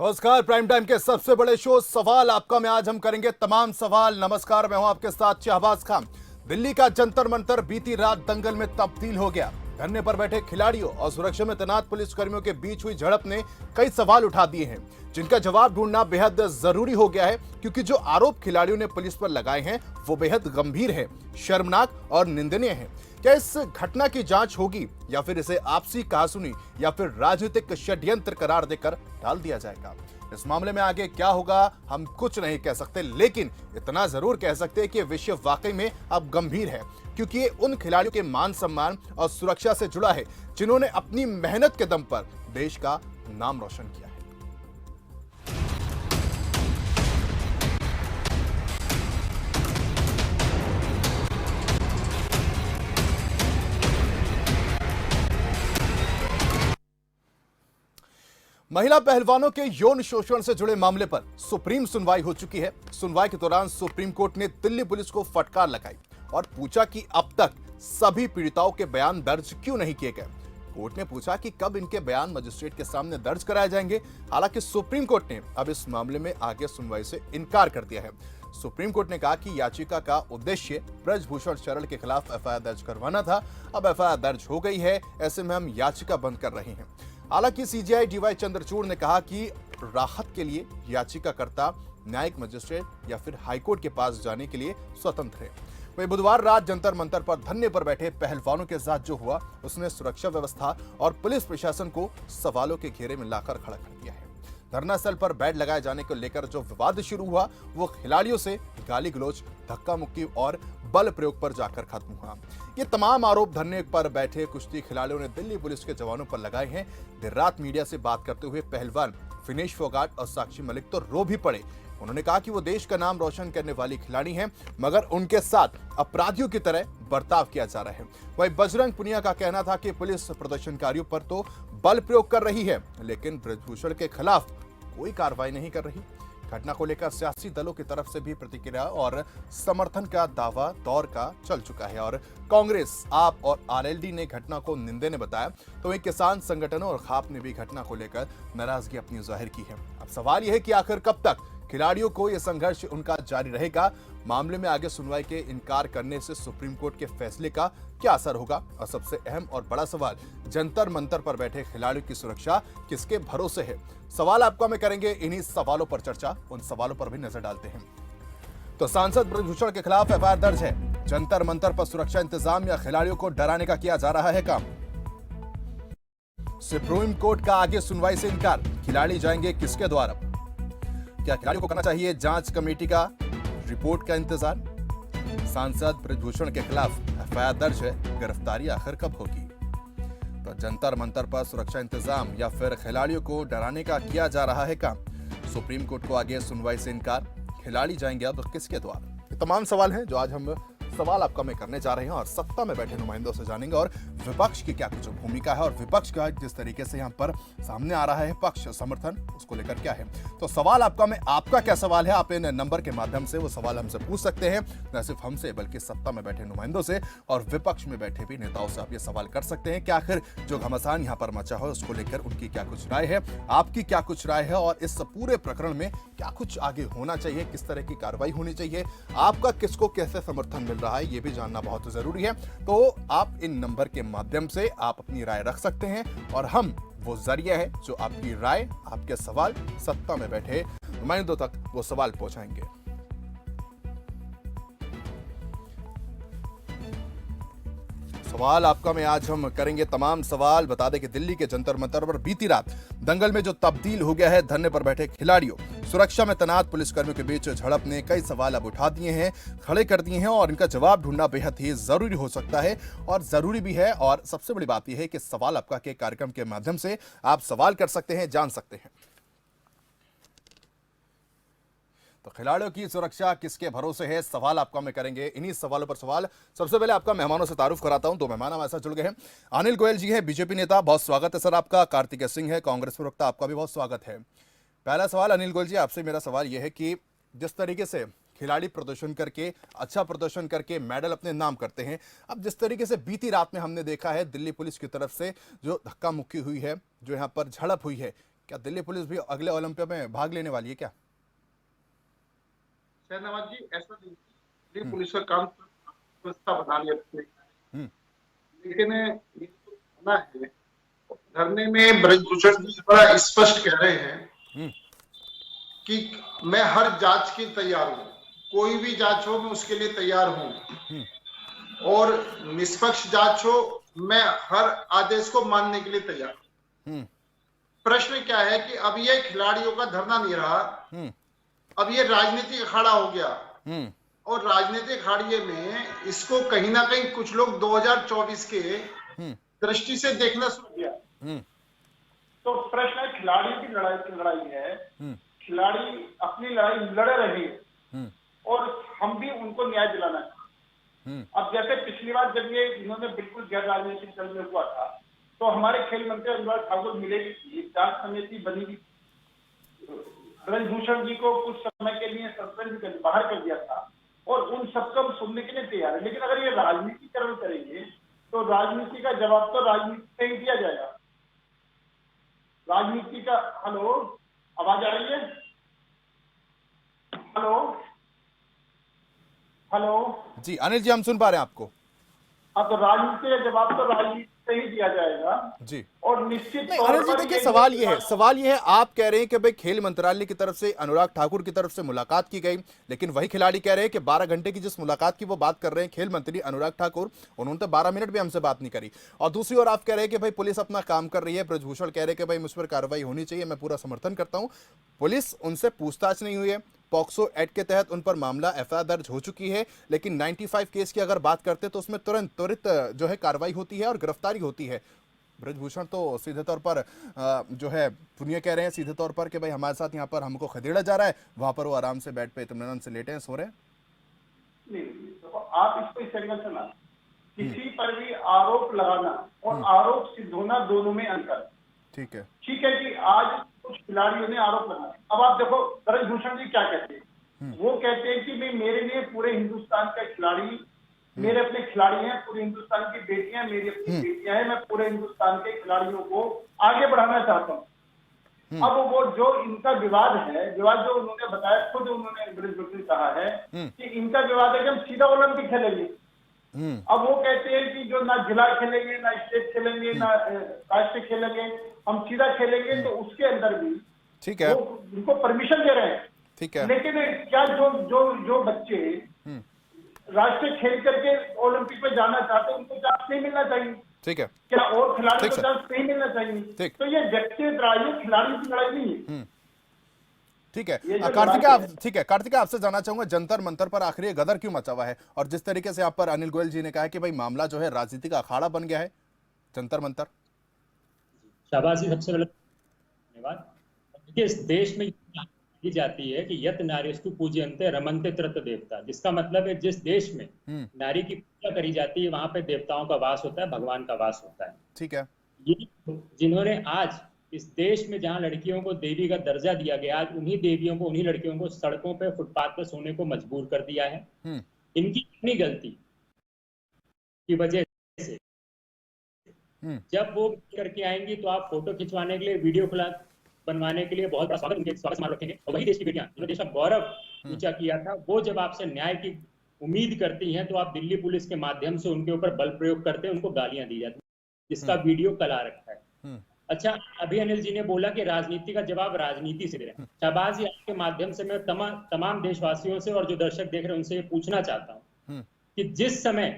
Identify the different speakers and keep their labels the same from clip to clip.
Speaker 1: नमस्कार। Prime time के सबसे बड़े शो सवाल आपका में आज हम करेंगे तमाम सवाल। नमस्कार, मैं हूं आपके साथ शहबाज खान। दिल्ली का जंतर मंतर बीती रात दंगल में तब्दील हो गया। धरने पर बैठे खिलाड़ियों और सुरक्षा में तैनात पुलिसकर्मियों के बीच हुई झड़प ने कई सवाल उठा दिए हैं, जिनका जवाब ढूंढना बेहद जरूरी हो गया है, क्योंकि जो आरोप खिलाड़ियों ने पुलिस पर लगाए हैं वो बेहद गंभीर है, शर्मनाक और निंदनीय है। क्या इस घटना की जांच होगी या फिर इसे आपसी कहासुनी या फिर राजनीतिक षड्यंत्र करार देकर टाल दिया जाएगा? इस मामले में आगे क्या होगा हम कुछ नहीं कह सकते, लेकिन इतना जरूर कह सकते हैं कि विषय वाकई में अब गंभीर है, क्योंकि ये उन खिलाड़ियों के मान सम्मान और सुरक्षा से जुड़ा है जिन्होंने अपनी मेहनत के दम पर देश का नाम रोशन किया है। महिला पहलवानों के यौन शोषण से जुड़े मामले पर सुप्रीम सुनवाई हो चुकी है। सुनवाई के दौरान सुप्रीम कोर्ट ने दिल्ली पुलिस को फटकार लगाई और पूछा कि अब तक सभी पीड़िताओं के बयान दर्ज क्यों नहीं किए गए। कोर्ट ने पूछा कि कब इनके बयान मजिस्ट्रेट के सामने दर्ज कराए जाएंगे। हालांकि सुप्रीम कोर्ट ने अब इस मामले में आगे सुनवाई से इनकार कर दिया है। सुप्रीम कोर्ट ने कहा कि याचिका का उद्देश्य ब्रजभूषण शरण के खिलाफ एफआईआर दर्ज करवाना था। अब एफआईआर दर्ज हो गई है, ऐसे में हम याचिका बंद कर रहे हैं। हालांकि सीजेआई डीवाई चंद्रचूड़ ने कहा कि राहत के लिए याचिकाकर्ता न्यायिक मजिस्ट्रेट या फिर हाईकोर्ट के पास जाने के लिए स्वतंत्र है। वही बुधवार रात जंतर मंतर पर धरने पर बैठे पहलवानों के साथ जो हुआ, उसने सुरक्षा व्यवस्था और पुलिस प्रशासन को सवालों के घेरे में लाकर खड़ा कर दिया है। धरना स्थल पर बेड लगाए जाने को लेकर जो विवाद शुरू हुआ, वो खिलाड़ियों से गाली गलौज, धक्का मुक्की और बल प्रयोग पर जाकर खत्म हुआ। ये तमाम आरोप धरने पर बैठे कुश्ती खिलाड़ियों ने दिल्ली पुलिस के जवानों पर लगाए हैं। देर रात मीडिया से बात करते हुए पहलवान विनेश फोगाट और साक्षी मलिक तो रो भी पड़े। उन्होंने कहा कि वो देश का नाम रोशन करने वाली खिलाड़ी हैं, मगर उनके साथ अपराधियों की तरह बर्ताव किया जा रहा है। वहीं बजरंग पुनिया का कहना था कि पुलिस प्रदर्शनकारियों पर तो बल प्रयोग कर रही है, लेकिन ब्रजभूषण के खिलाफ कोई कार्रवाई नहीं कर रही। घटना को लेकर सियासी दलों की तरफ से भी प्रतिक्रिया और समर्थन का दावा दौर का चल चुका है और कांग्रेस, आप और आरएलडी ने घटना को निंदनीय बताया, तो वहीं किसान संगठनों और खाप ने भी घटना को लेकर नाराजगी अपनी जाहिर की है। अब सवाल यह है कि आखिर कब तक खिलाड़ियों को यह संघर्ष उनका जारी रहेगा। मामले में आगे सुनवाई के इनकार करने से सुप्रीम कोर्ट के फैसले का क्या असर होगा, और सबसे अहम और बड़ा सवाल, जंतर मंतर पर बैठे खिलाड़ियों की सुरक्षा किसके भरोसे है? सवाल आपको में करेंगे, इन्हीं सवालों पर चर्चा, उन सवालों पर भी नजर डालते हैं। तो सांसद ब्रजभूषण के खिलाफ एफआईआर दर्ज है। जंतर मंतर पर सुरक्षा इंतजाम या खिलाड़ियों को डराने का किया जा रहा है काम? सुप्रीम कोर्ट का आगे सुनवाई से इनकार, खिलाड़ी जाएंगे किसके द्वार? क्या खिलाड़ियों को करना चाहिए जांच कमेटी का रिपोर्ट का इंतजार? सांसद ब्रजभूषण के खिलाफ एफआईआर दर्ज है, गिरफ्तारी आखिर कब होगी? तो जंतर मंतर पर सुरक्षा इंतजाम या फिर खिलाड़ियों को डराने का किया जा रहा है काम? सुप्रीम कोर्ट को आगे सुनवाई से इनकार, खिलाड़ी जाएंगे अब किसके द्वार? ये तमाम सवाल हैं जो आज हम सवाल आपका में करने जा रहे हैं और सत्ता में बैठे नुमाइंदों से जानेंगे और विपक्ष की क्या कुछ भूमिका है और विपक्ष का जिस तरीके से यहाँ पर सामने आ रहा है पक्ष समर्थन, उसको लेकर क्या है। तो सवाल आपका में आपका क्या सवाल है, आप इन नंबर के माध्यम से वो सवाल हमसे पूछ सकते हैं। न सिर्फ हमसे बल्कि सत्ता में बैठे नुमाइंदों से और विपक्ष में बैठे भी नेताओं से आप ये सवाल कर सकते हैं कि आखिर जो घमासान यहाँ पर मचा हो उसको लेकर उनकी क्या कुछ राय है, आपकी क्या कुछ राय है और इस पूरे प्रकरण में क्या कुछ आगे होना चाहिए, किस तरह की कार्रवाई होनी चाहिए, आपका किसको कैसे समर्थन मिल रहा है, ये भी जानना बहुत जरूरी है। तो आप इन नंबर के माध्यम से आप अपनी राय रख सकते हैं और हम वो जरिया है जो आपकी राय, आपके सवाल सत्ता में बैठे नुमाइंदों तक वो सवाल पहुंचाएंगे। सवाल आपका में आज हम करेंगे तमाम सवाल। बता दें कि दिल्ली के जंतर मंतर पर बीती रात दंगल में जो तब्दील हो गया है, धरने पर बैठे खिलाड़ियों, सुरक्षा में तैनात पुलिसकर्मियों के बीच झड़प ने कई सवाल अब उठा दिए हैं, खड़े कर दिए हैं और इनका जवाब ढूंढना बेहद ही जरूरी हो सकता है और जरूरी भी है। और सबसे बड़ी बात यह है कि सवाल आपका के कार्यक्रम के माध्यम से आप सवाल कर सकते हैं, जान सकते हैं। तो खिलाड़ियों की सुरक्षा किसके भरोसे है, सवाल आपका में करेंगे, इन्हीं सवालों पर सवाल। सबसे पहले आपका मेहमानों से तारुफ कराता हूं। दो मेहमान हमारे साथ जुड़ गए हैं। अनिल गोयल जी हैं, बीजेपी नेता, बहुत स्वागत है सर आपका। कार्तिकेय सिंह है, कांग्रेस प्रवक्ता, आपका भी बहुत स्वागत है। पहला सवाल अनिल गोयल जी आपसे मेरा सवाल यह है कि जिस तरीके से खिलाड़ी प्रदर्शन करके, अच्छा प्रदर्शन करके मेडल अपने नाम करते हैं, अब जिस तरीके से बीती रात में हमने देखा है दिल्ली पुलिस की तरफ से जो धक्का मुक्की हुई है, जो यहाँ पर झड़प हुई है, क्या दिल्ली पुलिस भी अगले ओलंपिया में भाग लेने वाली है क्या?
Speaker 2: शहनवाज जी, ऐसा नहीं, दिल्ली पुलिस का काम व्यवस्था बना लिया, लेकिन ये तो होना है। धरने में ब्रजभूषण जी बड़ा स्पष्ट कह रहे हैं कि मैं हर जांच की तैयार हूं, कोई भी जांच हो मैं उसके लिए तैयार हूं, और निष्पक्ष जांच हो मैं हर आदेश को मानने के लिए तैयार हूं। प्रश्न क्या है कि अब ये खिलाड़ियों का धरना नहीं रहा, अब ये राजनीतिक अखाड़ा हो गया, और राजनीतिक अखाड़े में इसको कहीं ना कहीं कुछ लोग 2024 के दृष्टि से देखना शुरू किया। तो प्रश्न है, खिलाड़ियों की लड़ाई है, खिलाड़ी अपनी लड़ाई लड़ रहे हैं और हम भी उनको न्याय दिलाना चाहिए। अब जैसे पिछली बार जब ये इन्होंने बिल्कुल गैर राजनीतिक दल में हुआ था, तो हमारे खेल मंत्री अनुराग ठाकुर मिले भी थी, जांच समिति बनी भी, ब्रजभूषण जी को कुछ समय के लिए सस्पेंड कर बाहर कर दिया था, और उन सबको हम सुनने के लिए तैयार है। लेकिन अगर ये राजनीतिकरण करेंगे तो राजनीति का जवाब तो राजनीति से ही दिया जाएगा। राजनीति का, हेलो, आवाज आ रही है? हेलो हेलो
Speaker 1: जी अनिल जी, हम सुन पा रहे हैं आपको।
Speaker 2: हाँ, तो राजनीति का जवाब तो राजनीति से ही दिया जाएगा
Speaker 1: जी।
Speaker 2: और निश्चित
Speaker 1: नहीं
Speaker 2: तौर
Speaker 1: अनिल जी,
Speaker 2: पर
Speaker 1: देखिए सवाल ये है, आप कह रहे हैं कि भाई खेल मंत्रालय की तरफ से अनुराग ठाकुर की तरफ से मुलाकात की गई, लेकिन वही खिलाड़ी कह रहे हैं कि 12 घंटे की जिस मुलाकात की वो बात कर रहे हैं खेल मंत्री अनुराग ठाकुर, उन्होंने तो 12 मिनट भी हमसे बात नहीं करी। और दूसरी ओर आप कह रहे हैं कि भाई पुलिस अपना काम कर रही है, ब्रजभूषण कह रहे हैं कि भाई मुझ पर कार्रवाई होनी चाहिए, मैं पूरा समर्थन करता हूं। पुलिस उनसे पूछताछ नहीं हुई है, पॉक्सो एक्ट के तहत उन पर मामला एफआईआर दर्ज हो चुकी है, लेकिन 95 केस की अगर बात करते तो उसमें त्वरित जो है कार्रवाई होती है और गिरफ्तारी होती है। ब्रजभूषण तो सीधे तौर पर जो है पुनिया कह रहे हैं सीधे तौर पर कि भाई हमारे साथ यहाँ पर हमको खदेड़ा जा रहा है, वहां पर वो आराम से बेड पे इत्मीनान से लेटे हैं, सो रहे हैं।
Speaker 2: नहीं, तो आप इसको इस एंगल से ना, किसी पर भी आरोप लगाना और आरोप सिद्ध होना दोनों में अंतर। ठीक है कि आज कुछ खिलाड़ियों ने आरोप लगाया, अब आप देखो ब्रजभूषण जी क्या कहते हैं, वो कहते हैं कि मैं, मेरे लिए पूरे हिंदुस्तान का खिलाड़ी, मेरे अपने खिलाड़ी हैं, पूरे हिंदुस्तान की बेटियां मेरी अपनी बेटियां हैं, मैं पूरे हिंदुस्तान के खिलाड़ियों को आगे बढ़ाना चाहता हूँ। अब वो जो इनका विवाद है, विवाद जो उन्होंने बताया, खुद उन्होंने ब्रजभूषण कहा है कि इनका विवाद है कि हम सीधा ओलंपिक खेलेंगे। अब वो कहते हैं कि जो ना जिला खेलेंगे, ना स्टेट खेलेंगे, ना राष्ट्रीय खेलेंगे, हम सीधा खेलेंगे, तो उसके अंदर भी
Speaker 1: ठीक है
Speaker 2: वो उनको परमिशन दे रहे हैं। ठीक है, लेकिन क्या जो बच्चे राष्ट्रीय खेल करके ओलंपिक में जाना चाहते हैं उनको चांस नहीं मिलना चाहिए? ठीक है, क्या और खिलाड़ी को चांस नहीं मिलना चाहिए? तो ये व्यक्तिगत लड़ाई है, खिलाड़ियों की लड़ाई नहीं है। ठीक है कार्तिक, आपसे जानना चाहूंगा, जंतर मंतर पर आखिर गदर क्यों मचा हुआ है, और जिस तरीके से आप पर अनिल गोयल जी ने कहा कि भाई मामला जो है राजनीति का अखाड़ा बन गया है, जंतर मंतर।
Speaker 3: शाबाश जी, सबसे पहले धन्यवाद। देखिए, इस देश में की जाती है कि यत नारीस्तु पूज्यन्ते रमन्ते त्रत देवता, जिसका मतलब है जिस देश में नारी की पूजा करी जाती है वहां पे देवताओं का वास होता है, भगवान का वास होता है। ठीक है, ये जिन्होंने आज इस देश में जहां लड़कियों को देवी का दर्जा दिया गया, आज उन्हीं देवियों को, उन्हीं लड़कियों को सड़कों पे, फुटपाथ पे सोने को मजबूर कर दिया है। इनकी अपनी गलती की वजह से जब वो करके आएंगी तो आप फोटो खिंचवाने के लिए, वीडियो बनवाने के लिए बहुत बड़ा स्वागत रखेंगे। और वही देश की बेटियां जिन्होंने देश का गौरव ऊंचा किया था, वो जब आपसे न्याय की उम्मीद करती हैं तो आप दिल्ली पुलिस के माध्यम से उनके ऊपर बल प्रयोग करते हैं, उनको गालियां दी जाती है, जिसका वीडियो कल आ रखा है। अच्छा, अभी अनिल जी ने बोला कि राजनीति का जवाब राजनीति से दे रहे हैं। शाबाश जी, आपके माध्यम से मैं तमाम देशवासियों से और जो दर्शक देख रहे हैं उनसे ये पूछना चाहता हूँ कि जिस समय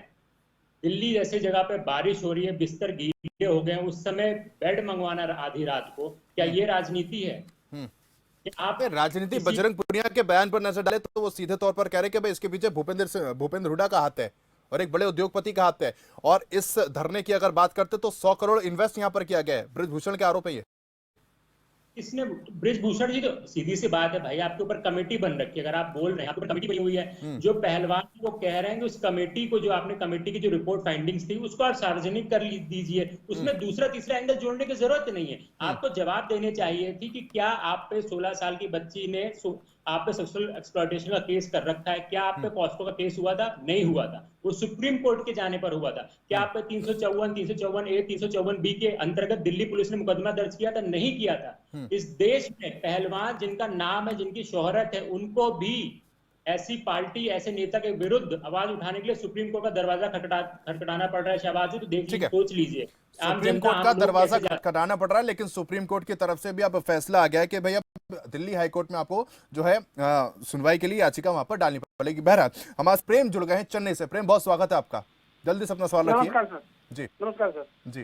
Speaker 3: दिल्ली जैसी जगह पे बारिश हो रही है, बिस्तर गीले हो गए, उस समय बेड मंगवाना आधी रात को, क्या ये राजनीति है? कि आप
Speaker 1: राजनीति बजरंग पुनिया के बयान पर नजर डाले तो वो सीधे तौर पर कह रहे हैं कि भाई इसके पीछे भूपेंद्र हुड्डा का हाथ है और एक बड़े उद्योगपति का हाथ है, और इस धरने की अगर बात करते तो 100 करोड़ इन्वेस्ट यहां पर किया गया है। ब्रजभूषण के आरोप है ये।
Speaker 3: इसने ब्रजभूषण जी, तो सीधी सी बात है भाई, आपके ऊपर कमेटी बन रखी है, अगर आप बोल रहे हैं आपके ऊपर कमेटी बनी हुई है, जो पहलवान वो कह रहे हैं कि उस कमेटी को, जो आपने कमेटी की जो रिपोर्ट फाइंडिंग्स थी उसको आप सार्वजनिक कर दीजिए, उसमें दूसरा तीसरा एंगल जोड़ने की जरूरत नहीं है। आपको जवाब देने चाहिए थी कि क्या आप पे 16 साल की बच्ची ने आप पे सेक्सुअल एक्सप्लॉयटेशन का केस कर रखा है, क्या आप पे पॉस्को का केस हुआ था? नहीं हुआ था, वो सुप्रीम कोर्ट के जाने पर हुआ था। क्या आप पे 354, 354A, 354B के अंतर्गत दिल्ली पुलिस ने मुकदमा दर्ज किया था? नहीं किया था। इस देश में पहलवान जिनका नाम है, जिनकी शोहरत है, उनको भी ऐसी पार्टी, ऐसे नेता के विरुद्ध आवाज उठाने के लिए सुप्रीम कोर्ट का दरवाजा खटखटाना पड़ रहा है। शहबाज जी, तो देख
Speaker 1: ठीक
Speaker 3: लीजिए,
Speaker 1: है,
Speaker 3: सोच लीजिए, आम
Speaker 1: सुप्रीम
Speaker 3: जनता,
Speaker 1: कोर्ट का
Speaker 3: आम लोग
Speaker 1: दरवाजा
Speaker 3: कैसे
Speaker 1: खटखटाना पड़ रहा है, लेकिन सुप्रीम कोर्ट की तरफ से भी अब फैसला आ गया है कि भैया दिल्ली हाई कोर्ट में आपको जो है सुनवाई के लिए याचिका वहां पर डालनी पड़ेगी। बहरहाल हमारे पास प्रेम जुड़ गए हैं चेन्नई से। प्रेम, बहुत स्वागत है आपका, जल्दी से अपना सवाल रखिए।
Speaker 4: नमस्कार सर।
Speaker 1: जी
Speaker 4: नमस्कार सर।
Speaker 1: जी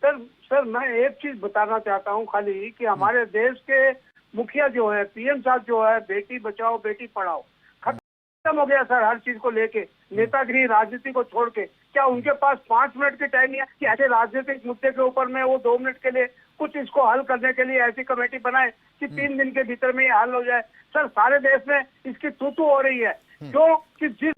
Speaker 4: सर मैं एक चीज बताना चाहता हूँ खाली कि हमारे देश के मुखिया जो है, पीएम साहब जो है, बेटी बचाओ बेटी पढ़ाओ खत्म हो गया सर। हर चीज को लेके नेतागिरी, राजनीति को छोड़ के, क्या उनके पास 5 मिनट की टाइम है कि ऐसे राजनीतिक मुद्दे के ऊपर में वो 2 मिनट के लिए कुछ इसको हल करने के लिए ऐसी कमेटी बनाए कि 3 दिन के भीतर में ये हल हो जाए? सर सारे देश में इसकी तू हो रही है, क्यों कि जिस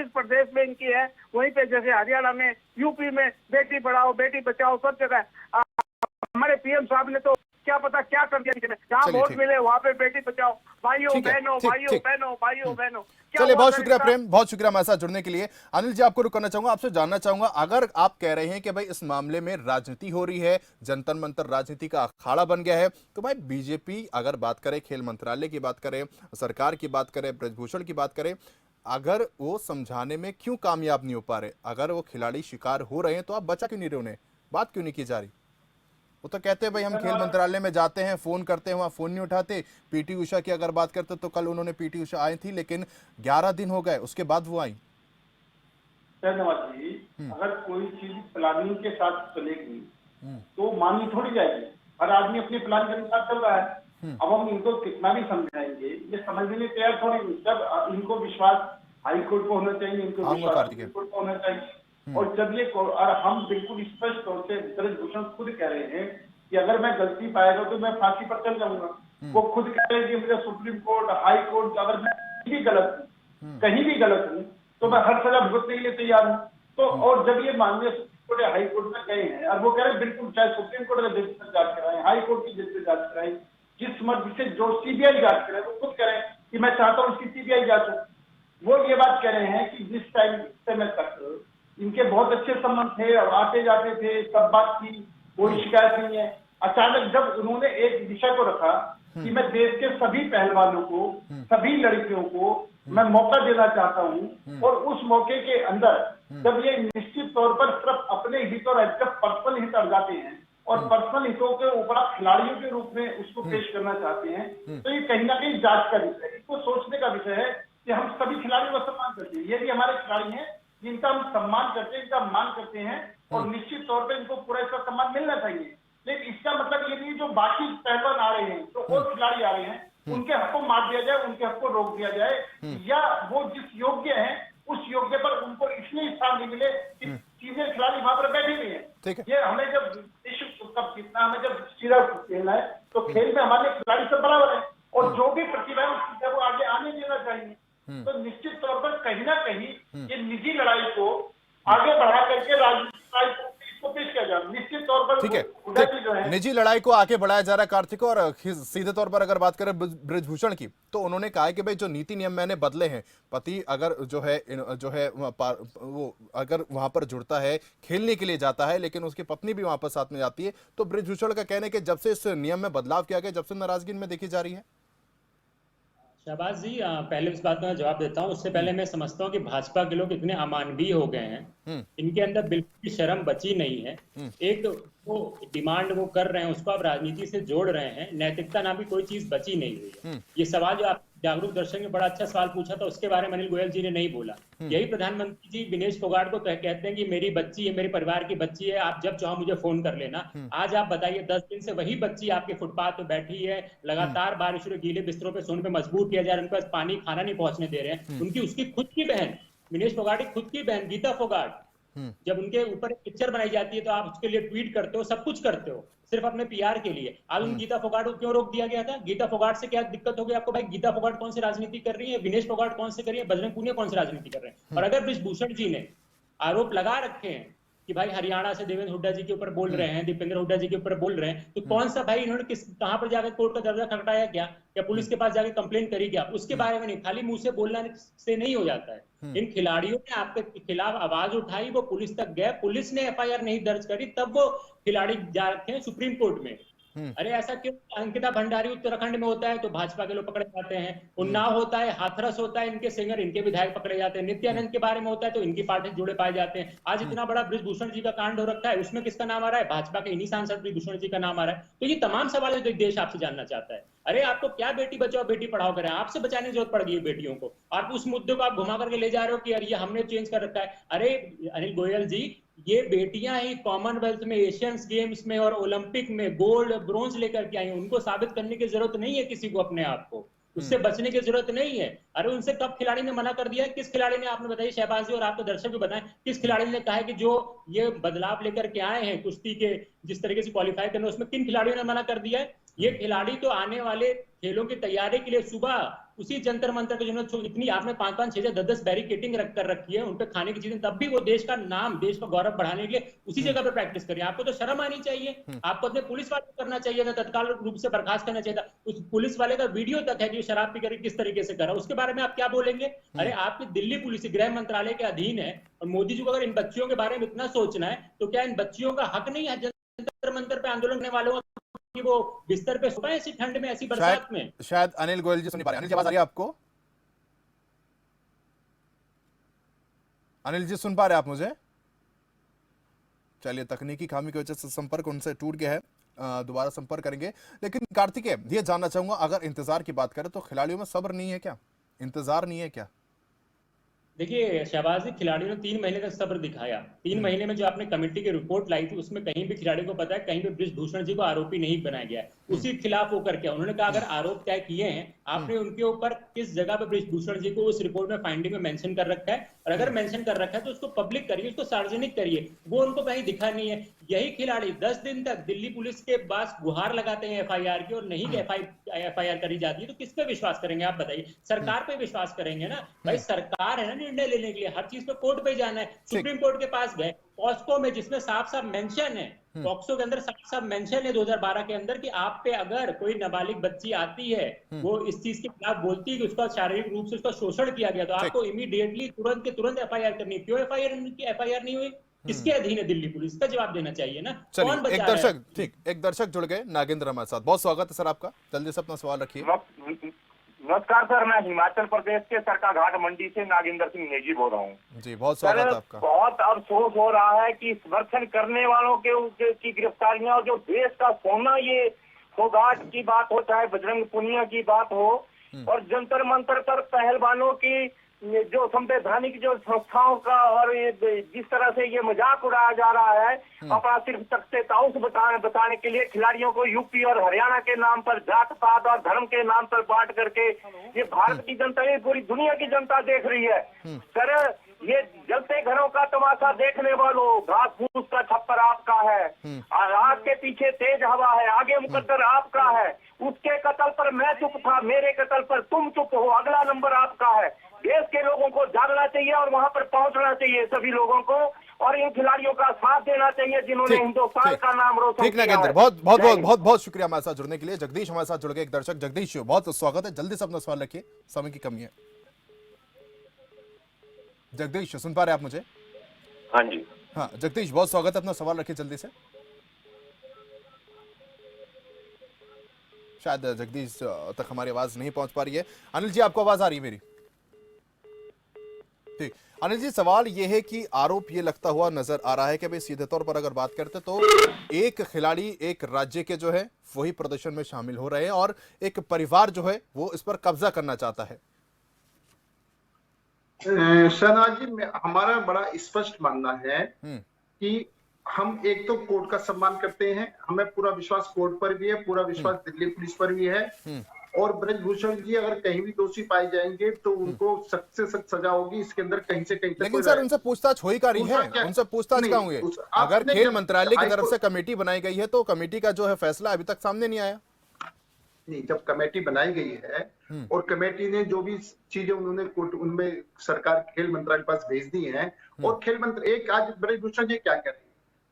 Speaker 4: प्रदेश में इनकी है, वहीं पे जैसे हरियाणा में, यूपी में बेटी पढ़ाओ बेटी बचाओ सब जगह। हमारे पीएम साहब ने तो क्या पता क्या कर दिया, जहाँ वोट मिले वहाँ पे बेटी बचाओ, भाइयों बहनों, भाइयों बहनों, भाइयों बहनों।
Speaker 1: चलिए, बहुत शुक्रिया प्रेम, बहुत शुक्रिया हमारे साथ जुड़ने के लिए। अनिल जी, आपको रुक करना चाहूंगा, आपसे जानना चाहूंगा, अगर आप कह रहे हैं कि भाई इस मामले में राजनीति हो रही है, जंतर मंतर राजनीति का अखाड़ा बन गया है, तो भाई बीजेपी अगर बात करे, खेल मंत्रालय की बात करें, सरकार की बात करें, ब्रजभूषण की बात करें, अगर वो समझाने में क्यों कामयाब नहीं हो पा रहे? अगर वो खिलाड़ी शिकार हो रहे हैं तो आप बचा क्यों नहीं रहे उन्हें? बात क्यों नहीं की जा रही? वो तो कहते हैं भाई हम खेल मंत्रालय में जाते हैं, फोन करते हैं, वहां फोन नहीं उठाते। पीटी उषा की अगर बात करते तो कल उन्होंने, पीटी उषा आई थी, लेकिन 11 दिन हो गए उसके बाद वो आई।
Speaker 5: धन्यवाद जी। अगर कोई चीज प्लानिंग के साथ चलेगी तो मानी थोड़ी जाएगी। हर आदमी अपने प्लान के अनुसार चल रहा है। अब हम इनको कितना भी समझाएंगे, ये समझने में तैयार थोड़ी नहीं। जब इनको विश्वास हाई कोर्ट को होना चाहिए, इनको विश्वास सुप्रीम कोर्ट को होना चाहिए। और जब ये, और हम बिल्कुल स्पष्ट तौर से, ब्रजभूषण खुद कह रहे हैं कि अगर मैं गलती पाएगा तो मैं फांसी पर चल जाऊंगा। वो खुद कह रहे हैं कि मुझे सुप्रीम कोर्ट, हाई कोर्ट, अगर मैं कहीं भी गलत हूँ तो मैं हर सजा भुगतने के लिए तैयार हूँ। तो और जब ये माननीय सुप्रीम कोर्ट या हाई कोर्ट में गए हैं और वो कह रहे हैं बिल्कुल, चाहे सुप्रीम कोर्ट का जज से जांच कराएं, हाई कोर्ट की जज से जांच कराएं, जिस मर्जी से जो सीबीआई जांच करे, वो खुद कह रहे हैं कि मैं चाहता हूँ इसकी सीबीआई जांच हो। वो ये बात कह रहे हैं कि जिस टाइम समय तक इनके बहुत अच्छे संबंध थे और आते जाते थे, सब बात की, कोई शिकायत नहीं है। अचानक जब उन्होंने एक विषय को रखा कि मैं देश के सभी पहलवानों को, सभी लड़कियों को मैं मौका देना चाहता हूं, और उस मौके के अंदर जब ये निश्चित तौर पर सिर्फ अपने हित और जब पर्सनल हित अड़ जाते हैं और पर्सनल हितों के ऊपर खिलाड़ियों के रूप में उसको पेश करना चाहते हैं, तो ये कहीं ना कहीं जांच का विषय है। इसको सोचने का विषय है कि हम सभी खिलाड़ियों का सम्मान करते हैं, ये भी हमारे खिलाड़ी हैं जिनका हम सम्मान करते हैं, इनका मान करते हैं, और निश्चित तौर पर इनको पूरा इसका सम्मान मिलना चाहिए। लेकिन इसका मतलब ये नहीं जो बाकी पहलवान आ रहे हैं, जो और खिलाड़ी आ रहे हैं, उनके हक को मार दिया जाए, उनके हक को रोक दिया जाए, या वो जिस योग्य है उस योग्य पर उनको इसलिए स्थान नहीं मिले कि सीनियर खिलाड़ी वहां पर बैठे हुए हैं। ये हमें जब विश्व कप जीतना, हमें जब सीधा खेलना है, तो खेल में हमारे खिलाड़ी सब बराबर है, और जो भी प्रतिभा है उसकी वो आगे आने देना चाहिए। तो निश्चित तौर पर कहीं ना कहीं ये निजी लड़ाई को आगे बढ़ा करके राजनीतिक इसको पेश किया जाए। निश्चित तौर पर
Speaker 1: ठीक है, निजी लड़ाई को आगे बढ़ाया जा रहा है कार्तिक। और सीधे तौर पर अगर बात करें ब्रजभूषण की, तो उन्होंने कहा है कि भाई जो नीति नियम मैंने बदले हैं, पति अगर जो है वो अगर वहां पर जुड़ता है, खेलने के लिए जाता है, लेकिन उसकी पत्नी भी वहां पर साथ में जाती है, तो ब्रजभूषण का कहना है कि जब से इस नियम में बदलाव किया गया, जब से नाराजगी में देखी जा रही है।
Speaker 3: शहबाज जी, पहले इस बात का जवाब देता हूँ, उससे पहले मैं समझता हूँ कि भाजपा के लोग इतने अमानवीय हो गए हैं, इनके अंदर बिल्कुल भी शर्म बची नहीं है। एक वो डिमांड वो कर रहे हैं, उसको आप राजनीति से जोड़ रहे हैं, नैतिकता नाम की कोई चीज बची नहीं हुई है। ये सवाल जो आप जागरूक दर्शक ने बड़ा अच्छा सवाल पूछा था, उसके बारे में अनिल गोयल जी ने नहीं बोला। यही प्रधानमंत्री जी विनेश फोगाट को कहते हैं कि मेरी बच्ची है, मेरे परिवार की बच्ची है, आप जब चाहो मुझे फोन कर लेना। आज आप बताइए, 10 दिन से वही बच्ची आपके फुटपाथ पे बैठी है, लगातार बारिश और गीले बिस्तरों पे सोने पे मजबूर किया जा रहा है, उनके पास पानी खाना नहीं पहुंचने दे रहे हैं। उनकी उसकी खुद की बहन, विनेश फोगाट की खुद की बहन गीता फोगाट, जब उनके ऊपर पिक्चर बनाई जाती है तो आप उसके लिए ट्वीट करते हो, सब कुछ करते हो, सिर्फ अपने पीआर के लिए। आज उन गीता फोगाट को क्यों रोक दिया गया था? गीता फोगाट से क्या दिक्कत हो गई आपको? भाई गीता फोगाट कौन सी राजनीति कर रही है, विनेश फोगाट कौन से कर रही है, बजरंग पूनिया कौन सी राजनीति कर रहे हैं? और अगर ब्रजभूषण जी ने आरोप लगा रखे हैं कि भाई हरियाणा से देवेंद्र हुड्डा जी के ऊपर बोल रहे हैं, दीपेंद्र हुड्डा जी के ऊपर बोल रहे हैं, तो कौन सा भाई इन्होंने कहां पर जाकर कोर्ट का दरवाजा खटखटाया क्या, या पुलिस के पास जाकर कंप्लेन करी क्या, उसके बारे में नहीं, खाली मुंह से बोलना से नहीं हो जाता है। इन खिलाड़ियों ने आपके खिलाफ आवाज उठाई, वो पुलिस तक गए, पुलिस ने एफआईआर नहीं दर्ज करी, तब वो खिलाड़ी जा रखे हैं सुप्रीम कोर्ट में। अरे ऐसा क्यों? अंकिता भंडारी उत्तराखंड में होता है तो भाजपा के लोग पकड़े जाते हैं, उन्नाव होता है, हाथरस होता है, इनके सिंगर, इनके विधायक पकड़े जाते हैं, नित्यानंद के बारे में होता है तो इनकी पार्टी जुड़े पाए जाते हैं। आज इतना बड़ा बृजभूषण जी का कांड हो रखा है, उसमें किसका नाम आ रहा है? भाजपा के इन्हीं सांसद बृजभूषण जी का नाम आ रहा है। तो ये तमाम सवाल जो देश आपसे जानना चाहता है, अरे आपको क्या बेटी बचाओ बेटी पढ़ाओ करें, आपसे बचाने की जरूरत पड़ गई है बेटियों को, आप उस मुद्दे को आप घुमा करके ले जा रहे हो कि यार ये हमने चेंज कर रखा है। अरे अनिल गोयल जी, ये बेटियां ही कॉमनवेल्थ में, एशियंस गेम्स में और ओलंपिक में गोल्ड ब्रोंज लेकर के आई, उनको साबित करने की जरूरत नहीं है किसी को, अपने आप को उससे बचने की जरूरत नहीं है। अरे उनसे कब खिलाड़ी ने मना कर दिया? किस खिलाड़ी ने? आपने बताइए शहबाज जी और आपके दर्शक भी बताएं, किस खिलाड़ी ने कहा है कि जो ये बदलाव लेकर के आए हैं कुश्ती के जिस तरीके से क्वालिफाई करने, उसमें किन खिलाड़ियों ने मना कर दिया है? ये खिलाड़ी तो आने वाले खेलों की तैयारी के लिए सुबह उसी जंतर मंतर के जिन्होंने इतनी आपने 5-5, 6-6, 10-10 बैरिकेटिंग रख कर रखी है, उन पे खाने की चीजें, तब भी वो देश का नाम, देश का गौरव बढ़ाने के लिए उसी जगह पे प्रैक्टिस करिए। आपको तो शर्म आनी चाहिए, आपको अपने पुलिस वाले को करना चाहिए था, तत्काल रूप से बर्खास्त करना चाहिए था। उस पुलिस वाले का वीडियो तक है कि शराब पी कर किस तरीके से करा, उसके बारे में आप क्या बोलेंगे? अरे आपकी दिल्ली पुलिस गृह मंत्रालय के अधीन है, और मोदी जी को अगर इन बच्चियों के बारे में इतना सोचना है तो क्या इन बच्चियों का हक नहीं है जंतर मंतर पे आंदोलन करने वालों कि वो बिस्तर पे सोए ऐसी ठंड में, ऐसी बरसात में?
Speaker 1: शायद अनिल गोयल जी सुन नहीं पा रहे। अनिल जी आवाज आ रही है आपको? अनिल जी सुन पा रहे हैं आप मुझे? चलिए, तकनीकी खामी की वजह से संपर्क उनसे टूट गया है, दोबारा संपर्क करेंगे। लेकिन कार्तिकेय, ये जानना चाहूंगा, अगर इंतजार की बात करें तो खिलाड़ियों में सब्र नहीं है क्या, इंतजार नहीं है क्या?
Speaker 3: देखिए शहबाज जी, खिलाड़ियों ने 3 महीने तक सब्र दिखाया। 3 महीने में जो आपने कमेटी की रिपोर्ट लाई थी, उसमें कहीं भी खिलाड़ी को पता है, कहीं भी बृजभूषण जी को आरोपी नहीं बनाया गया है। उसी खिलाफ होकर के उन्होंने कहा अगर आरोप तय किए हैं, आपने उनके ऊपर किस जगह पे बृजभूषण जी को उस रिपोर्ट में फाइंडिंग में मेंशन कर रखा है, और अगर मेंशन कर रखा है तो उसको पब्लिक करिए, उसको सार्वजनिक करिए। वो उनको कहीं दिखा नहीं है। यही खिलाड़ी 10 दिन तक दिल्ली पुलिस के पास गुहार लगाते हैं एफआईआर की, और नहीं एफआईआर करी जाती है, तो किस पे विश्वास करेंगे आप बताइए? सरकार पे विश्वास करेंगे ना भाई, सरकार है ना निर्णय लेने के लिए, हर चीज पे कोर्ट पे जाना है। सुप्रीम कोर्ट के पास गए, पॉस्को में जिसमें साफ साफ मेंशन है, पॉक्सो के अंदर साफ साफ मेंशन है 2012 के अंदर कि आप पे अगर कोई नाबालिग बच्ची आती है, वो इस चीज के खिलाफ बोलती है कि उसका शारीरिक रूप से उसका शोषण किया गया, तो आपको इमीडिएटली तुरंत के तुरंत एफआईआर करनी है। क्यों एफआईआर नहीं हुई? किसके अधीन है दिल्ली पुलिस? का जवाब देना चाहिए ना। कौन बचा
Speaker 1: एक दर्शक, ठीक, एक दर्शक जुड़ गए, नागेंद्र हमारे साथ। बहुत स्वागत है सर आपका, जल्दी से अपना सवाल रखिए।
Speaker 6: नमस्कार सर, मैं हिमाचल प्रदेश के सरकाघाट मंडी से नागेंद्र सिंह नेगी बोल रहा हूँ।
Speaker 1: जी, बहुत स्वागत है आपका।
Speaker 6: बहुत अफसोस हो रहा है कि समर्थन करने वालों के की गिरफ्तारियां, और जो देश का सोना, ये सौगात की बात हो, चाहे बजरंग पुनिया की बात हो, और जंतर मंतर पर पहलवानों की जो संवैधानिक जो संस्थाओं का, और जिस तरह से ये मजाक उड़ाया जा रहा है, अपना सिर्फ तख्ते ताउस बताने के लिए खिलाड़ियों को यूपी और हरियाणा के नाम पर, जात पात और धर्म के नाम पर बांट करके, ये भारत की जनता, ये पूरी दुनिया की जनता देख रही है। सर, ये जलते घरों का तमाशा देखने वालों, घास फूस का छप्पर आपका है, आग के पीछे तेज हवा है, आगे मुकद्दर आपका है। उसके कत्ल पर मैं चुप था, मेरे कत्ल पर तुम चुप हो, अगला नंबर आपका है। देश के लोगों को जागना चाहिए और वहां पर पहुंचना चाहिए सभी लोगों को, और इन खिलाड़ियों का साथ देना चाहिए जिन्होंने हिंदुस्तान का नाम रोशन किया है।
Speaker 1: बहुत बहुत बहुत बहुत बहुत शुक्रिया हमारे साथ जुड़ने के लिए। जगदीश हमारे साथ जुड़ गए, एक दर्शक। जगदीश, बहुत स्वागत है, जल्दी से अपना सवाल रखिए, समय की कमी है। जगदीश, सुन पा रहे आप मुझे?
Speaker 6: हाँ जी।
Speaker 1: हाँ जगदीश, बहुत स्वागत है, अपना सवाल रखिए जल्दी से। शायद जगदीश तक हमारी आवाज नहीं पहुंच पा रही है। अनिल जी, आपको आवाज आ रही है मेरी? ठीक, अनिल जी, सवाल यह है कि आरोप ये लगता हुआ नजर आ रहा है कि भाई सीधे तौर पर अगर बात करते तो एक खिलाड़ी एक राज्य के जो है वही प्रदर्शन में शामिल हो रहे हैं, और एक परिवार जो है वो इस पर कब्जा करना चाहता है।
Speaker 2: शहनाज जी, हमारा बड़ा स्पष्ट मानना है कि हम एक तो कोर्ट का सम्मान करते हैं, हमें पूरा विश्वास कोर्ट पर भी है, पूरा विश्वास दिल्ली पुलिस पर भी है, और ब्रजभूषण जी अगर कहीं भी दोषी पाए जाएंगे तो उनको सख्त से सख्त सजा होगी, इसके अंदर कहीं से कहीं तक।
Speaker 1: लेकिन सर, उनसे पूछताछ हो ही का रही है, उनसे पूछताछ क्या हुई है? अगर खेल मंत्रालय की तरफ से कमेटी बनाई गई है तो कमेटी का जो है फैसला अभी तक सामने नहीं आया।
Speaker 2: नहीं, जब कमेटी बनाई गई है और कमेटी ने जो भी चीजें उन्होंने उनमें सरकार खेल मंत्रालय के पास भेज दी है, और खेल मंत्री एक आज ब्रजभूषण जी क्या कह रहे हैं,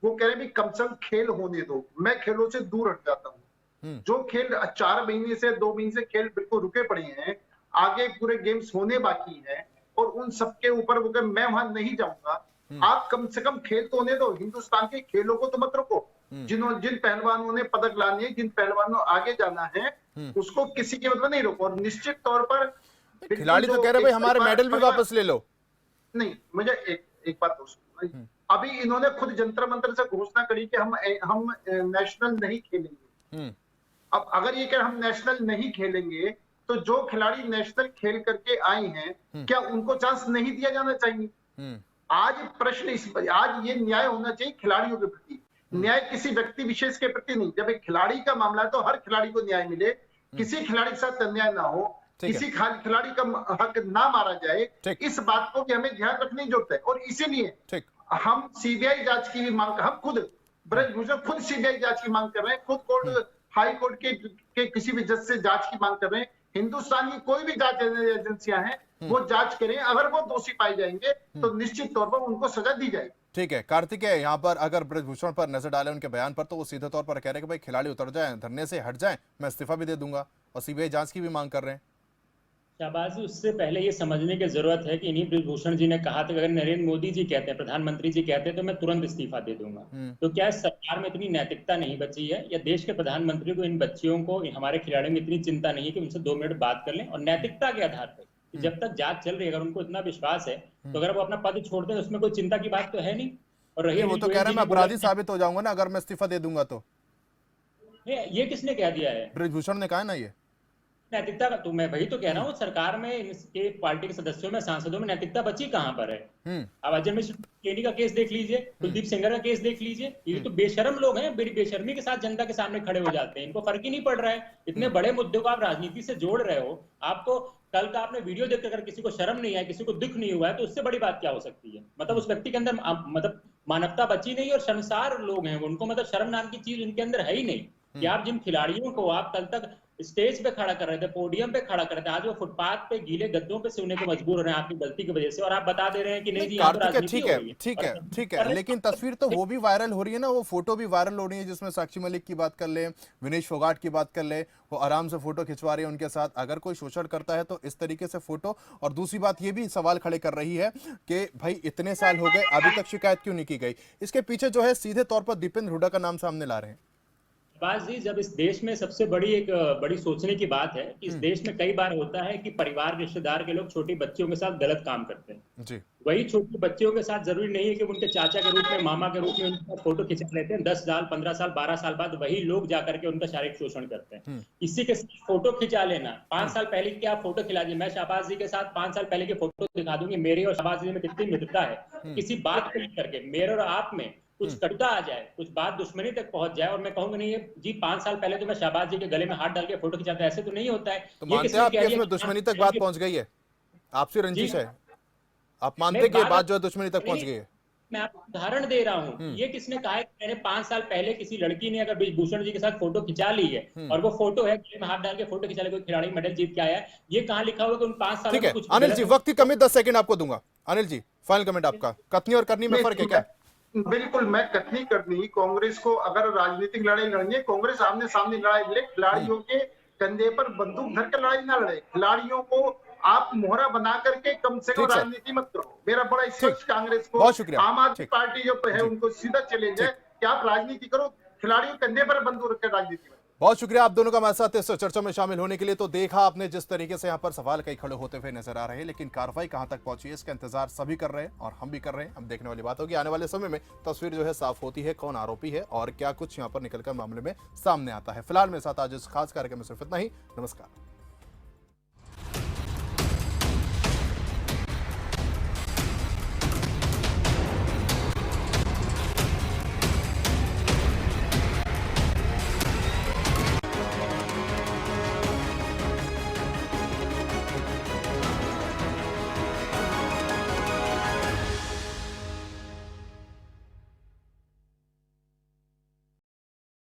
Speaker 2: वो कह रहे हैं भी कम से कम खेल होने दो, मैं खेलों से दूर हट जाता हूँ। जो खेल 4 महीने से 2 महीने से खेल बिल्कुल रुके पड़े हैं, आगे पूरे गेम्स होने बाकी हैं और उन सबके ऊपर वो कह मैं वहां नहीं जाऊंगा। आप कम से कम खेल तो होने दो, हिंदुस्तान के खेलों को तो मत रोको। जिन पहलवानों ने पदक लाने हैं, जिन पहलवानों आगे जाना है, उसको किसी के मतलब नहीं रोको। और निश्चित तौर पर
Speaker 1: खिलाड़ी तो कह रहे भाई हमारे मेडल भी वापस ले लो।
Speaker 2: नहीं, मुझे एक बात दोस्तों, अभी इन्होंने खुद जंतर मंतर से घोषणा करी कि हम नेशनल नहीं खेलेंगे। अब अगर ये कह हम नेशनल नहीं खेलेंगे तो जो खिलाड़ी नेशनल खेल करके आए हैं, क्या उनको चांस नहीं दिया जाना चाहिए? आज प्रश्न आज ये न्याय होना चाहिए खिलाड़ियों के प्रति, न्याय किसी व्यक्ति विशेष के प्रति नहीं। जब एक खिलाड़ी का मामला है तो हर खिलाड़ी को न्याय मिले, किसी खिलाड़ी के साथ अन्याय ना हो, किसी खिलाड़ी का हक ना मारा जाए। इस बात को भी हमें ध्यान रखने की जरूरत है। और इसीलिए हम सीबीआई जांच की भी मांग, हम खुद ब्रजभूषण खुद सीबीआई जांच की मांग कर रहे हैं, खुद कोर्ट हाई कोर्ट के किसी भी जज से जांच की मांग कर रहे हैं। हिंदुस्तान की कोई भी जांच एजेंसियां हैं वो जांच करें, अगर वो दोषी पाए जाएंगे तो निश्चित तौर पर उनको सजा दी जाएगी।
Speaker 1: ठीक है कार्तिकेय, यहाँ पर अगर ब्रजभूषण पर नजर डालें उनके बयान पर, तो वो सीधे तौर पर कह रहे हैं कि भाई खिलाड़ी उतर जाएं, धरने से हट जाएं, मैं इस्तीफा भी दे दूंगा, और सीबीआई जांच की भी मांग कर रहे हैं।
Speaker 3: शाहबाज, उससे पहले ये समझने की जरूरत है कि इन्हीं ब्रजभूषण जी ने कहा था कि अगर नरेंद्र मोदी जी कहते हैं, प्रधानमंत्री जी कहते हैं तो मैं तुरंत इस्तीफा दे दूंगा। तो क्या सरकार में इतनी नैतिकता नहीं बची है, या देश के प्रधानमंत्री को इन बच्चियों को, हमारे खिलाड़ियों में इतनी चिंता नहीं है कि उनसे 2 मिनट बात कर लें? और नैतिकता के आधार पर जब तक जांच चल रही है, अगर उनको इतना विश्वास है तो अगर वो अपना पद छोड़ दें तो उसमें कोई चिंता की बात तो है नहीं। और रही
Speaker 1: वो तो कह रहे हैं मैं अपराधी साबित हो जाऊंगा ना अगर मैं इस्तीफा दे दूंगा तो।
Speaker 3: ये किसने कह दिया है?
Speaker 1: ब्रजभूषण ने कहा ना ये
Speaker 3: नैतिकता का, तो मैं वही तो कह रहा हूँ, सरकार में इनके पार्टी के सदस्यों में, सांसदों में नैतिकता बची कहाँ पर है? अब अजय मिश्र केनी का केस देख लीजिए, कुलदीप सेंगर का केस देख लीजिए, ये तो बेशर्म लोग हैं, बेशर्मी के साथ जनता के सामने खड़े हो जाते हैं, इनको फर्क ही नहीं पड़ रहा है। इतने बड़े मुद्दों को आप राजनीति से जोड़ रहे हो, आपको कल का आपने वीडियो देखकर अगर किसी को शर्म नहीं है, किसी को दुख नहीं हुआ है, तो उससे बड़ी बात क्या हो सकती है? मतलब उस व्यक्ति के अंदर मतलब मानवता बची नहीं, और शर्मसार लोग हैं उनको, मतलब शर्म नाम की चीज उनके अंदर है ही नहीं। कि आप जिन खिलाड़ियों को आप कल तक स्टेज पे खड़ा कर रहे थे, पोडियम पे खड़ा कर रहे थे, आज वो फुटपाथ पे गीले गद्दों पे सोने को मजबूर हो रहे हैं आपकी गलती की वजह से, और आप बता दे रहे हैं कि नहीं जी
Speaker 1: ठीक है, लेकिन तस्वीर तो वो भी वायरल हो रही है ना, वो फोटो भी वायरल हो रही है जिसमें साक्षी मलिक की बात कर ले, विनेश फोगाट की बात कर ले, वो आराम से फोटो खिंचवा रही है उनके साथ। अगर कोई शोषण करता है तो इस तरीके से फोटो। और दूसरी बात ये भी सवाल खड़े कर रही है कि भाई इतने साल हो गए अभी तक शिकायत क्यों नहीं की गई? इसके पीछे जो है सीधे तौर पर दीपेंद्र हुड्डा का नाम सामने ला रहे हैं।
Speaker 3: जी, जब इस देश में सबसे बड़ी सोचने की बात है कि इस देश में कई बार होता है कि परिवार रिश्तेदार के लोग छोटी बच्चियों के साथ गलत काम करते हैं जी। वही छोटी बच्चियों के साथ जरूरी नहीं है कि उनके चाचा के रूप में, मामा के रूप में उनका फोटो खिंचा लेते हैं। 10 साल 15 साल 12 साल बाद वही लोग जाकर के उनका शारीरिक शोषण करते हैं। इसी के साथ फोटो खिंचा लेना, 5 साल पहले की आप फोटो खिला दीजिए, मैं शाहबाज जी के साथ 5 साल पहले की फोटो दिखा दूंगी, मेरे और शाहबाज जी में कितनी मित्रता है, किसी बात को लेकर के मेरे और आप में कुछ कटुता आ जाए, कुछ बात दुश्मनी तक पहुंच जाए, और मैं कहूंगा नहीं जी 5 साल पहले तो मैं शाहबाज जी के गले में हाथ डाल के फोटो खिंचाता, ऐसे तो नहीं होता है।
Speaker 1: तो मानते हैं आप कि इसमें दुश्मनी तक बात पहुंच गई है, आपसी रंजिश है, आप मानते हैं कि बात जो है दुश्मनी तक पहुंच गई है?
Speaker 3: मैं आपको उदाहरण दे रहा हूँ, ये किसने कहा है कि मैंने 5 साल पहले किसी लड़की ने अगर ब्रजभूषण जी के साथ फोटो खिंचा ली है और वो फोटो है गले में हाथ डाल के फोटो खिंचा ले, कोई खिलाड़ी मेडल जीत के आया है, ये कहाँ लिखा हुआ कि उन 5 साल में कुछ?
Speaker 1: अनिल जी वक्त की कमी, 10 सेकंड आपको दूंगा। अनिल जी फाइनल कमेंट आपका, कथनी और करनी में फर्क है क्या?
Speaker 2: बिल्कुल, मैं कथनी करनी, कांग्रेस को अगर राजनीतिक लड़ाई लड़नी है, कांग्रेस आमने सामने लड़ाई लड़े, खिलाड़ियों के कंधे पर बंदूक धर कर लड़ाई ना लड़े। खिलाड़ियों को आप मोहरा बना करके कम से कम राजनीति मत करो। मेरा बड़ा स्पष्ट कांग्रेस को, आम आदमी पार्टी जो है उनको सीधा चैलेंज है कि आप राजनीति करो, खिलाड़ियों कंधे पर बंदूक रखकर राजनीति में।
Speaker 1: बहुत शुक्रिया आप दोनों का हमारे साथ इस चर्चा में शामिल होने के लिए। तो देखा आपने जिस तरीके से यहाँ पर सवाल कई खड़े होते हुए नजर आ रहे हैं, लेकिन कार्रवाई कहां तक पहुंची है इसका इंतजार सभी कर रहे हैं और हम भी कर रहे हैं। अब देखने वाली बात होगी, आने वाले समय में तस्वीर जो है साफ होती है, कौन आरोपी है और क्या कुछ यहाँ पर निकलकर मामले में सामने आता है। फिलहाल मेरे साथ आज इस खास कार्यक्रम में सिर्फ इतना ही। नमस्कार।